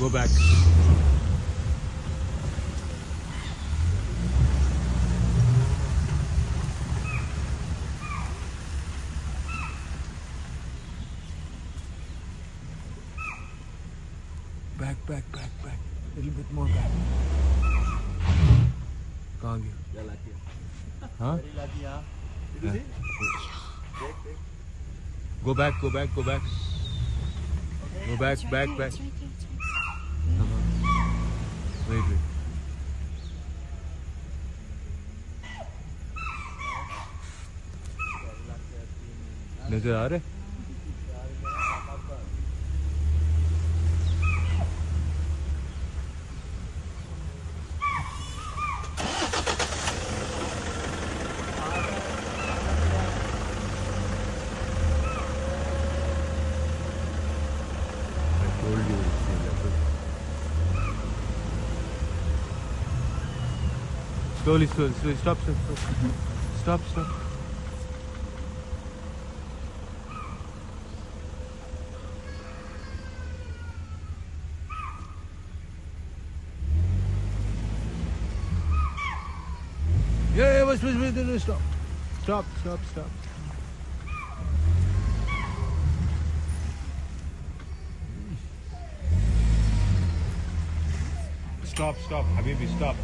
Go back. Back. Little bit more back. कहाँ गया? Yeah, lucky. हाँ? Very lucky, huh? Did you see? Take. Go back. Go back. Okay. Back. It's right there. Come on. Wait. Very lucky, I've seen. नजर आ रहे? I told you it's the leopard. Slowly. Stop. Yeah, wait, no, stop. Stop. Stop, Habibi, stop.